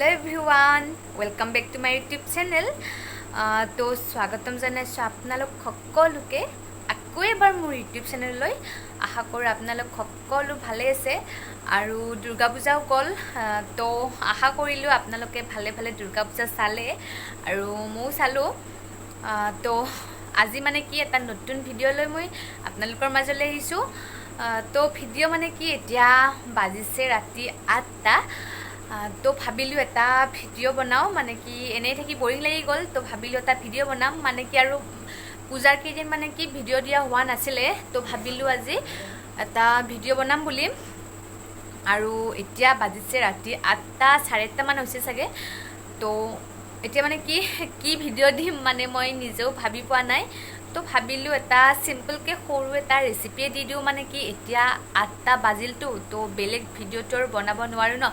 Hello everyone, welcome back to my YouTube channel. তো স্বাগতম জানাইছো আপোনালোক সকলোকে আকৌ এবাৰ মোৰ YouTube চেনেললৈ। আশা কৰোঁ আপোনালোক সকলো ভালে আছে আৰু দুৰ্গা পূজাও গ'ল। তো আশা কৰিলোঁ আপোনালোকে ভালে ভালে দুৰ্গা পূজা চালে আৰু ময়ো চালোঁ। তো আজি মানে কি এটা নতুন ভিডিঅ' লৈ মই আপোনালোকৰ মাজলৈ আহিছোঁ। তো ভিডিঅ' মানে কি এতিয়া বাজিছে ৰাতি 8টা। তো ভাবিলোঁ এটা ভিডিঅ' বনাওঁ, মানে কি এনেই থাকি বৰিং লাগি গ'ল। তো ভাবিলোঁ এটা ভিডিঅ' বনাম, মানে কি আৰু পূজাৰ কেইদিন মানে কি ভিডিঅ' দিয়া হোৱা নাছিলে। তো ভাবিলোঁ আজি এটা ভিডিঅ' বনাম বুলি। আৰু এতিয়া বাজিছে ৰাতি 8টা 8:30 মান হৈছে চাগে। তো এতিয়া মানে কি ভিডিঅ' দিম মানে মই নিজেও ভাবি পোৱা নাই। তো ভাবিলোঁ এটা চিম্পলকৈ সৰু এটা ৰেচিপিয়ে দি দিওঁ, মানে কি এতিয়া 8টা বাজিলতো, তো বেলেগ ভিডিঅ'টো আৰু বনাব নোৱাৰোঁ ন।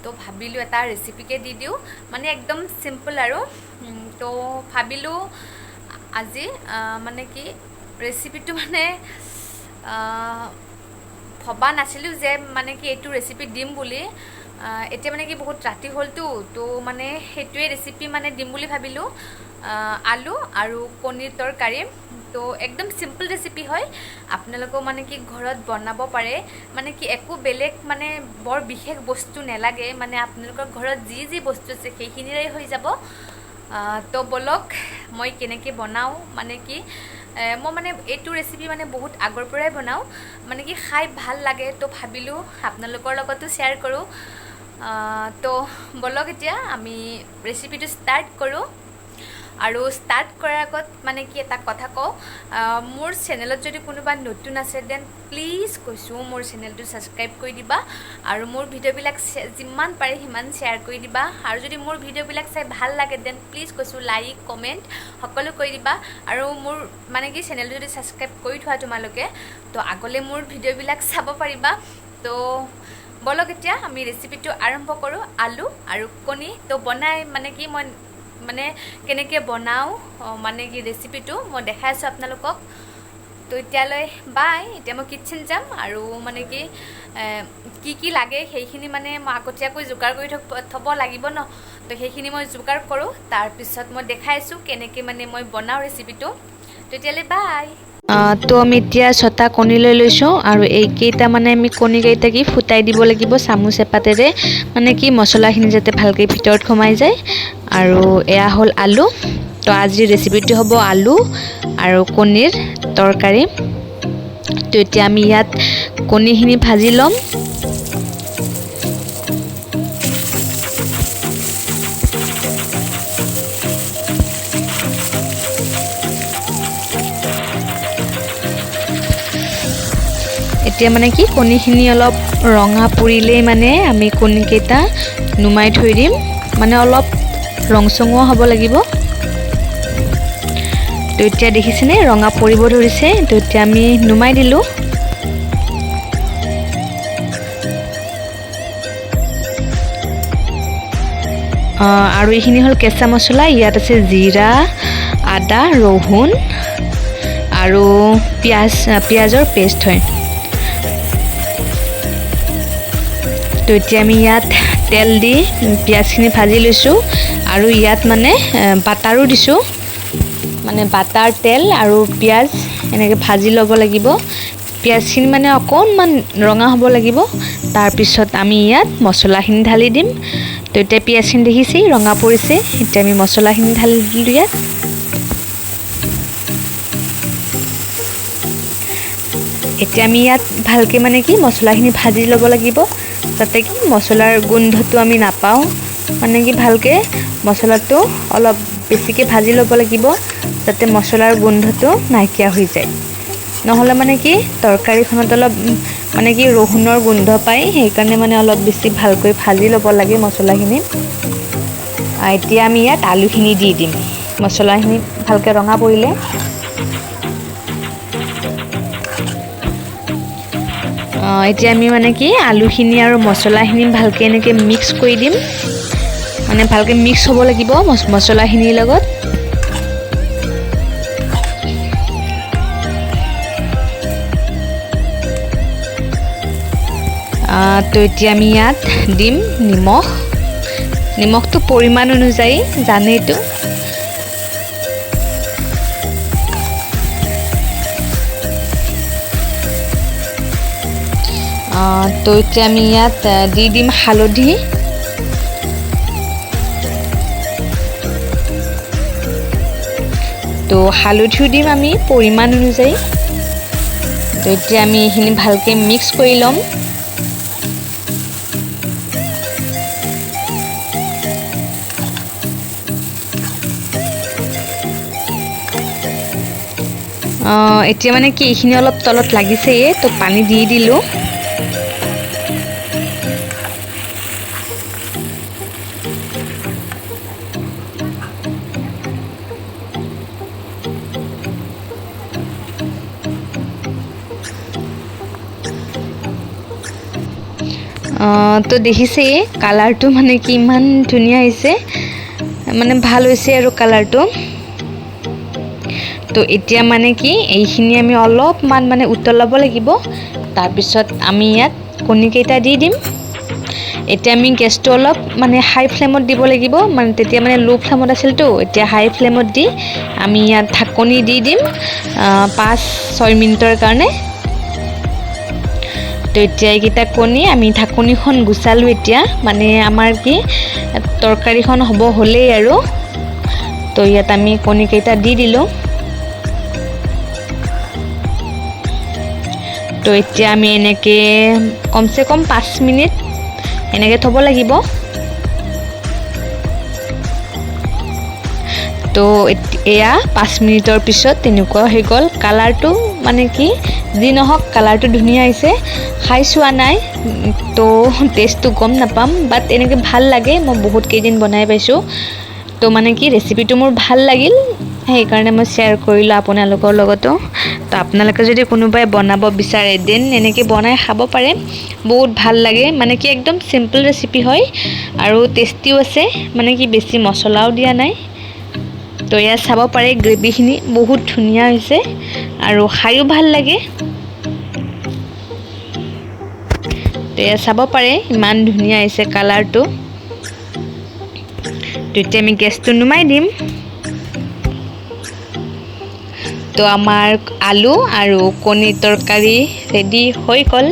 তো ভাবিলোঁ এটা ৰেচিপিকে দি দিওঁ, মানে একদম চিম্পল আৰু। তো ভাবিলোঁ আজি মানে কি ৰেচিপিটো মানে ভবা নাছিলোঁ যে মানে কি এইটো ৰেচিপি দিম বুলি। এতিয়া মানে কি বহুত ৰাতি হ'লতো, তো মানে সেইটোৱে ৰেচিপি মানে দিম বুলি ভাবিলোঁ। আলু আৰু কণীৰ তৰকাৰী। তো একদম চিম্পল ৰেচিপি হয়, আপোনালোকেও মানে কি ঘৰত বনাব পাৰে। মানে কি একো বেলেগ মানে বৰ বিশেষ বস্তু নালাগে, মানে আপোনালোকৰ ঘৰত যি বস্তু আছে সেইখিনিৰে হৈ যাব। তো বলক মই কেনেকৈ বনাওঁ, মানে কি মই মানে এইটো ৰেচিপি মানে বহুত আগৰ পৰাই বনাওঁ, মানে কি খাই ভাল লাগে। তো ভাবিলোঁ আপোনালোকৰ লগতো শ্বেয়াৰ কৰোঁ। তো বলক এতিয়া আমি ৰেচিপিটো ষ্টাৰ্ট কৰোঁ। আৰু ষ্টাৰ্ট কৰাৰ আগত মানে কি এটা কথা কওঁ, মোৰ চেনেলত যদি কোনোবা নতুন আছে দেন প্লিজ কৈছোঁ মোৰ চেনেলটো ছাবস্ক্ৰাইব কৰি দিবা আৰু মোৰ ভিডিঅ'বিলাক যিমান পাৰে সিমান শ্বেয়াৰ কৰি দিবা। আৰু যদি মোৰ ভিডিঅ'বিলাক চাই ভাল লাগে দেন প্লিজ কৈছোঁ লাইক কমেণ্ট সকলো কৰি দিবা। আৰু মোৰ মানে কি চেনেলটো যদি ছাবস্ক্ৰাইব কৰি থোৱা তোমালোকে, তো আগলৈ মোৰ ভিডিঅ'বিলাক চাব পাৰিবা। তো বলক এতিয়া আমি ৰেচিপিটো আৰম্ভ কৰোঁ। আলু আৰু কণী তো বনাই মানে কি মই মানে কেনেকৈ বনাওঁ, মানে কি ৰেচিপিটো মই দেখাই আছোঁ আপোনালোকক। তো এতিয়ালৈ বাই। এতিয়া মই কিটচেন যাম আৰু মানে কি লাগে সেইখিনি মানে মই আগতীয়াকৈ যোগাৰ কৰি থ'ব লাগিব ন। তো সেইখিনি মই যোগাৰ কৰোঁ, তাৰপিছত মই দেখাইছোঁ কেনেকৈ মানে মই বনাওঁ ৰেচিপিটো। তো এতিয়ালৈ বাই। তো আমি এতিয়া 6টা কণী লৈ লৈছোঁ আৰু এইকেইটা মানে আমি কণীকেইটা কি ফুটাই দিব লাগিব চামুচ এপাতেৰে, মানে কি মছলাখিনি যাতে ভালকৈ ভিতৰত সোমাই যায়। আৰু এয়া হ'ল আলু। তো আজিৰ ৰেচিপিটো হ'ব আলু আৰু কণীৰ তৰকাৰী। তো এতিয়া আমি ইয়াত কণীখিনি ভাজি ল'ম। এতিয়া মানে কি কণীখিনি অলপ ৰঙা পৰিলেই মানে আমি কণীকেইটা নুমাই থৈ দিম, মানে অলপ ৰংচঙুৱা হ'ব লাগিব। তো এতিয়া দেখিছেনে ৰঙা পৰিব ধৰিছে, তো এতিয়া আমি নুমাই দিলোঁ। আৰু এইখিনি হ'ল কেঁচা মছলা। ইয়াত আছে জিৰা, আদা, ৰহুন আৰু পিঁয়াজৰ পেষ্ট হয়। তো এতিয়া আমি ইয়াত তেল দি পিঁয়াজখিনি ভাজি লৈছোঁ আৰু ইয়াত মানে বাটাৰো দিছোঁ, মানে বাটাৰ তেল আৰু পিঁয়াজ এনেকৈ ভাজি ল'ব লাগিব। পিঁয়াজখিনি মানে অকণমান ৰঙা হ'ব লাগিব। তাৰপিছত আমি ইয়াত মছলাখিনি ঢালি দিম। তো এতিয়া পিঁয়াজখিনি দেখিছেই ৰঙা পৰিছে, এতিয়া আমি মছলাখিনি ঢালি দিলোঁ ইয়াত। এতিয়া আমি ইয়াত ভালকৈ মানে কি মছলাখিনি ভাজি ল'ব লাগিব, যাতে কি মছলাৰ গোন্ধটো আমি নাপাওঁ। মানে কি ভালকৈ মছলাটো অলপ বেছিকৈ ভাজি ল'ব লাগিব, যাতে মছলাৰ গোন্ধটো নাইকিয়া হৈ যায়। নহ'লে মানে কি তৰকাৰীখনত অলপ মানে কি ৰহুনৰ গোন্ধ পায়, সেইকাৰণে মানে অলপ বেছি ভালকৈ ভাজি ল'ব লাগে মছলাখিনি। এতিয়া আমি ইয়াত আলুখিনি দি দিম। মছলাখিনি ভালকৈ ৰঙা পৰিলে এতিয়া আমি মানে কি আলুখিনি আৰু মছলাখিনি ভালকৈ এনেকৈ মিক্স কৰি দিম, মানে ভালকৈ মিক্স হ'ব লাগিব মছলাখিনিৰ লগত। তো এতিয়া আমি ইয়াত দিম নিমখ, নিমখটো পৰিমাণ অনুযায়ী জানেইতো। তো এতিয়া আমি ইয়াত দি দিম হালধি, তো হালধিও দিম আমি পৰিমাণ অনুযায়ী। তো এতিয়া আমি এইখিনি ভালকৈ মিক্স কৰি ল'ম। এতিয়া মানে কি এইখিনি অলপ তলত লাগিছেয়ে, তো পানী দি দিলোঁ। তো দেখিছেই কালাৰটো মানে কি ইমান ধুনীয়া হৈছে, মানে ভাল হৈছে আৰু কালাৰটো। তো এতিয়া মানে কি এইখিনি আমি অলপমান মানে উতলাব লাগিব। তাৰপিছত আমি ইয়াত কণীকেইটা দি দিম। এতিয়া আমি গেছটো অলপ মানে হাই ফ্লেমত দিব লাগিব, মানে তেতিয়া মানে ল' ফ্লেমত আছিলতো, এতিয়া হাই ফ্লেমত দি আমি ইয়াত ঢাকনি দি দিম 5-6 মিনিটৰ কাৰণে। তো এতিয়া এইকেইটা কণী আমি ঢাকনিখন গুচালোঁ। এতিয়া মানে আমাৰ কি তৰকাৰীখন হ'ব হ'লেই আৰু। তো ইয়াত আমি কণীকেইটা দি দিলোঁ। তো এতিয়া আমি এনেকৈ কমচে কম 5 মিনিট এনেকৈ থ'ব লাগিব। তো এয়া 5 মিনিটৰ পিছত তেনেকুৱা হৈ গ'ল। কালাৰটো মানে কি যি নহওক কালাৰটো ধুনীয়া হৈছে। খাই চোৱা নাই তো টেষ্টটো গম নাপাম, বাট এনেকৈ ভাল লাগে। মই বহুত কেইদিন বনাই পাইছোঁ, তো মানে কি ৰেচিপিটো মোৰ ভাল লাগিল, সেইকাৰণে মই শ্বেয়াৰ কৰিলোঁ আপোনালোকৰ লগতো। তো আপোনালোকে যদি কোনোবাই বনাব বিচাৰে দেন এনেকৈ বনাই খাব পাৰে, বহুত ভাল লাগে। মানে কি একদম চিম্পল ৰেচিপি হয় আৰু টেষ্টিও আছে, মানে কি বেছি মছলাও দিয়া নাই। তো ইয়াত চাব পাৰে গ্ৰেভিখিনি বহুত ধুনীয়া হৈছে আৰু খায়ো ভাল লাগে। তো ইয়াত চাব পাৰে ইমান ধুনীয়া হৈছে কালাৰটো। তো এতিয়া আমি গেছটো নুমাই দিম। তো আমাৰ আলু আৰু কণীৰ তৰকাৰী ৰেডি হৈ গ'ল।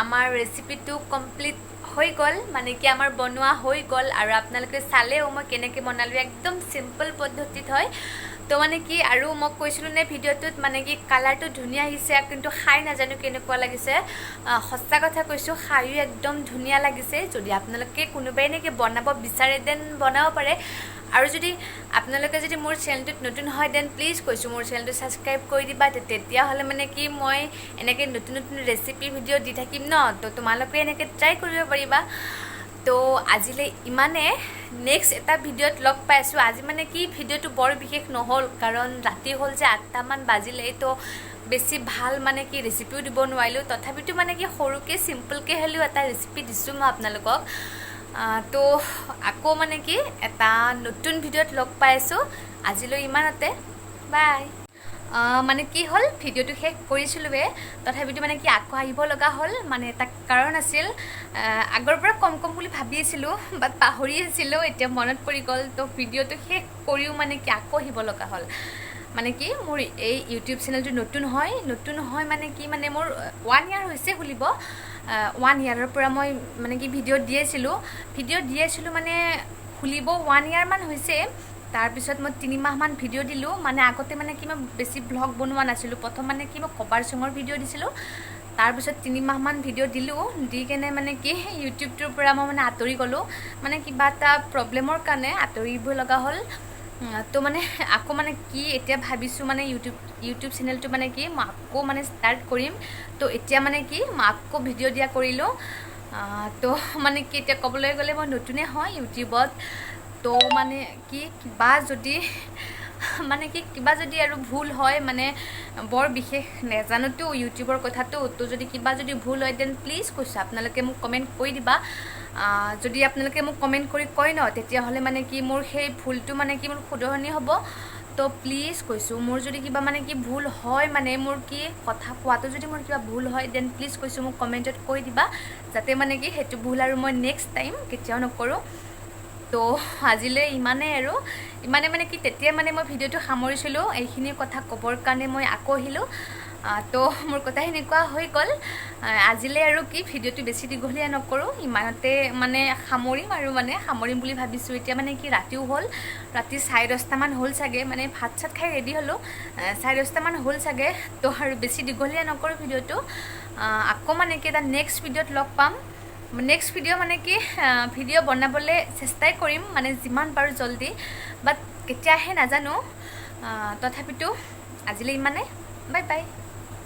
আমাৰ ৰেচিপিটো কমপ্লিট হৈ গ'ল, মানে কি আমাৰ বনোৱা হৈ গ'ল। আৰু আপোনালোকে চালেও মই কেনেকৈ বনালোঁ, একদম চিম্পল পদ্ধতিত হয়। তো মানে কি আৰু মই কৈছিলোঁ নে ভিডিঅ'টোত, মানে কি কালাৰটো ধুনীয়া আহিছে, কিন্তু খাই নাজানো কেনেকুৱা লাগিছে। সঁচা কথা কৈছোঁ, খায়ো একদম ধুনীয়া লাগিছে। যদি আপোনালোকে কোনোবাই এনেকৈ বনাব বিচাৰে দেন বনাব পাৰে। আৰু যদি আপোনালোকে যদি মোৰ চেনেলটোত নতুন হয় দেন প্লিজ কৈছোঁ মোৰ চেনেলটো ছাবস্ক্ৰাইব কৰি দিবা। তেতিয়াহ'লে মানে কি মই এনেকৈ নতুন নতুন ৰেচিপি ভিডিঅ' দি থাকিম ন, তো তোমালোকে এনেকৈ ট্ৰাই কৰিব পাৰিবা। তো আজিলৈ ইমানে, নেক্সট এটা ভিডিঅ'ত লগ পাইছোঁ। আজি মানে কি ভিডিঅ'টো বৰ বিশেষ নহ'ল, কাৰণ ৰাতি হ'ল যে 8টামান বাজিলেই, তো বেছি ভাল মানে কি ৰেচিপিও দিব নোৱাৰিলোঁ। তথাপিতো মানে কি সৰুকৈ চিম্পলকৈ হ'লেও এটা ৰেচিপি দিছোঁ মই আপোনালোকক। তো আকৌ মানে কি এটা নতুন ভিডিঅ'ত লগ পাইছোঁ। আজিলৈ ইমানতে, বাই। মানে কি হ'ল, ভিডিঅ'টো শেষ কৰিছিলোঁৱে, তথাপিতো মানে কি আকৌ আহিব লগা হ'ল। মানে এটা কাৰণ আছিল, আগৰ পৰা কম বুলি ভাবি আছিলোঁ, বাট পাহৰি আছিলোঁ, এতিয়া মনত পৰি গ'ল। তো ভিডিঅ'টো শেষ কৰিও মানে কি আকৌ আহিব লগা হ'ল। মানে কি মোৰ এই ইউটিউব চেনেলটো নতুন হয় মানে কি মানে মোৰ 1 ইয়াৰ হৈছে খুলিব। 1 ইয়াৰৰ পৰা মই মানে কি ভিডিঅ' দি আছিলোঁ মানে খুলিব 1 ইয়াৰমান হৈছে। তাৰপিছত মই 3 মাহমান ভিডিঅ' দিলোঁ। মানে আগতে মানে কি মই বেছি ভ্লগ বনোৱা নাছিলোঁ। প্ৰথম মানে কি মই কভাৰ ছঙৰ ভিডিঅ' দিছিলোঁ, তাৰপিছত 3 মাহমান ভিডিঅ' দিলোঁ, দি কেনে মানে কি ইউটিউবটোৰ পৰা মই মানে আঁতৰি গ'লোঁ, মানে কিবা এটা প্ৰব্লেমৰ কাৰণে আঁতৰিব লগা হ'ল। তো মানে আকৌ মানে কি এতিয়া ভাবিছোঁ মানে ইউটিউব চেনেলটো মানে কি মই আকৌ মানে ষ্টাৰ্ট কৰিম। তো এতিয়া মানে কি মই আকৌ ভিডিঅ' দিয়া কৰিলোঁ। তো মানে কি এতিয়া ক'বলৈ গ'লে মই নতুনে হয় ইউটিউবত। তো মানে কি কিবা যদি আৰু ভুল হয়, মানে বৰ বিশেষ নাজানোতো ইউটিউবৰ কথাটো, তো যদি কিবা যদি ভুল হয় দেন প্লিজ কৈছোঁ আপোনালোকে মোক কমেণ্ট কৰি দিবা। যদি আপোনালোকে মোক কমেণ্ট কৰি কয় ন, তেতিয়াহ'লে মানে কি মোৰ সেই ভুলটো মানে কি মোৰ শুধৰণি হ'ব। তো প্লিজ কৈছোঁ, মোৰ যদি কিবা মানে কি ভুল হয়, মানে মোৰ কি কথা কোৱাটো যদি মোৰ কিবা ভুল হয় দেন প্লিজ কৈছোঁ মোক কমেণ্টত কৈ দিবা, যাতে মানে কি সেইটো ভুল আৰু মই নেক্সট টাইম কেতিয়াও নকৰোঁ। তো আজিলৈ ইমানেই আৰু মানে কি তেতিয়া মানে মই ভিডিঅ'টো সামৰিছিলোঁ, এইখিনি কথা ক'বৰ কাৰণে মই আকৌ আহিলোঁ। তো মোৰ কথা সেনেকুৱা হৈ গ'ল। আজিলৈ আৰু কি ভিডিঅ'টো বেছি দীঘলীয়া নকৰোঁ, ইমানতে মানে সামৰিম বুলি ভাবিছোঁ। এতিয়া মানে কি ৰাতিও হ'ল, ৰাতি 10:30মান হ'ল চাগে, মানে ভাত চাত খাই ৰেডি হ'লোঁ, 10:30মান হ'ল চাগে। তো আৰু বেছি দীঘলীয়া নকৰোঁ ভিডিঅ'টো। আকৌ মানে কি এটা নেক্সট ভিডিঅ'ত লগ পাম। নেক্সট ভিডিঅ' মানে কি ভিডিঅ' বনাবলৈ চেষ্টাই কৰিম, মানে যিমান পাৰোঁ জল্দি, বাট কেতিয়া আহে নাজানো। তথাপিতো আজিলৈ ইমানে, বাই বাই।